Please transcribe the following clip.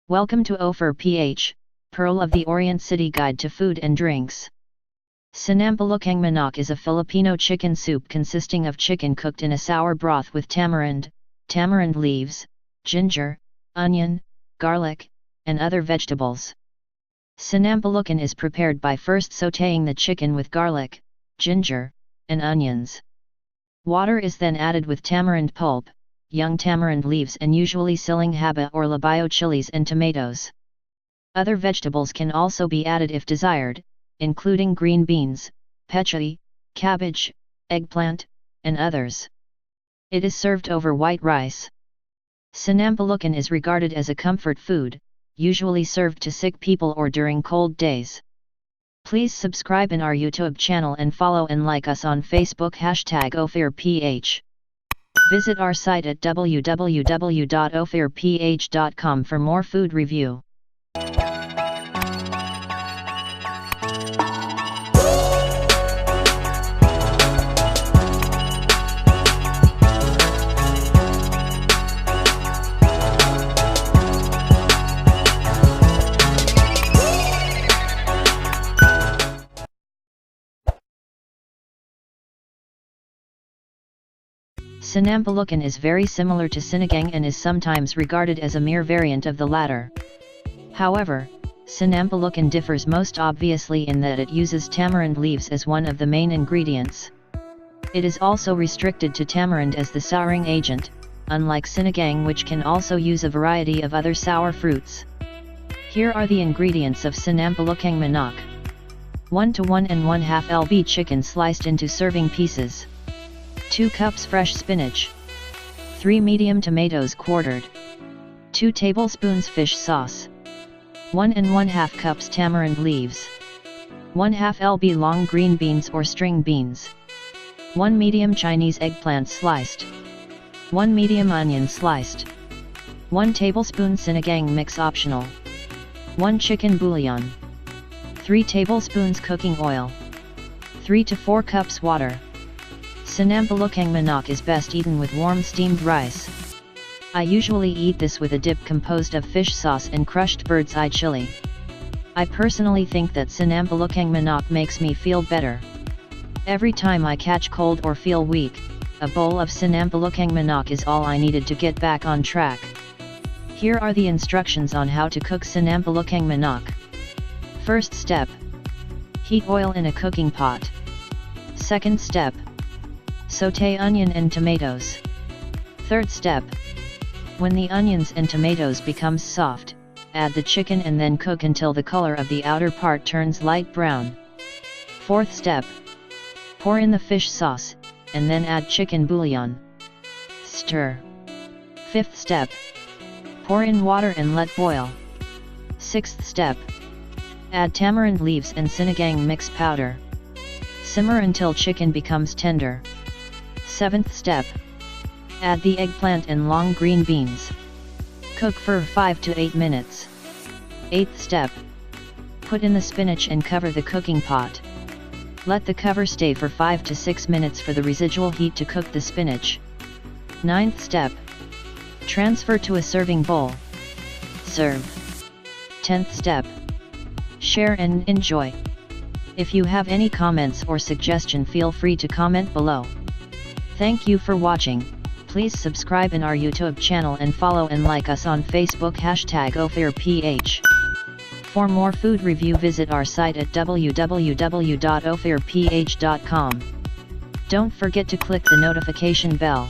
Welcome to OphirPh, Pearl of the Orient City Guide to Food and Drinks. Sinampalukang Manok is a Filipino chicken soup consisting of chicken cooked in a sour broth with tamarind leaves, ginger, onion, garlic, and other vegetables. Sinampalukang is prepared by first sautéing the chicken with garlic, ginger, and onions. Water is then added with tamarind pulp, young tamarind leaves and usually siling haba or labayo chilies and tomatoes. Other vegetables can also be added if desired, including green beans, pechay, cabbage, eggplant, and others. It is served over white rice. Sinampalukang is regarded as a comfort food, usually served to sick people or during cold days. Please subscribe in our YouTube channel and follow and like us on Facebook #OphirPh. Visit our site at www.ophirph.com for more food review. Sinampalukang is very similar to sinigang and is sometimes regarded as a mere variant of the latter. However, Sinampalukang differs most obviously in that it uses tamarind leaves as one of the main ingredients. It is also restricted to tamarind as the souring agent, unlike sinigang, which can also use a variety of other sour fruits. Here are the ingredients of Sinampalukang Manok. 1 to 1 1/2 lb chicken sliced into serving pieces. 2 cups fresh spinach. 3 medium tomatoes quartered. 2 tablespoons fish sauce. 1 1/2 cups tamarind leaves. 1/2 lb long green beans or string beans. 1 medium Chinese eggplant sliced. 1 medium onion sliced. 1 tablespoon sinigang mix optional. 1 chicken bouillon. 3 tablespoons cooking oil. 3 to 4 cups water. Sinampalukang Manok is best eaten with warm steamed rice. I usually eat this with a dip composed of fish sauce and crushed bird's eye chili. I personally think that Sinampalukang Manok makes me feel better. Every time I catch cold or feel weak, a bowl of Sinampalukang Manok is all I needed to get back on track. Here are the instructions on how to cook Sinampalukang Manok. First step. Heat oil in a cooking pot. Second step. Sauté onion and tomatoes. Third step. When the onions and tomatoes becomes soft, add the chicken and then cook until the color of the outer part turns light brown. Fourth step. Pour in the fish sauce, and then add chicken bouillon. Stir. Fifth step. Pour in water and let boil. Sixth step. Add tamarind leaves and sinigang mix powder. Simmer until chicken becomes tender. Seventh step. Add the eggplant and long green beans. Cook for 5 to 8 minutes. Eighth step. Put in the spinach and cover the cooking pot. Let the cover stay for 5 to 6 minutes for the residual heat to cook the spinach. Ninth step. Transfer to a serving bowl. Serve. 10th step. Share and enjoy. If you have any comments or suggestion, feel free to comment below. Thank you for watching. Please subscribe in our YouTube channel and follow and like us on Facebook #OphirPh. For more food review, visit our site at www.ophirph.com. Don't forget to click the notification bell.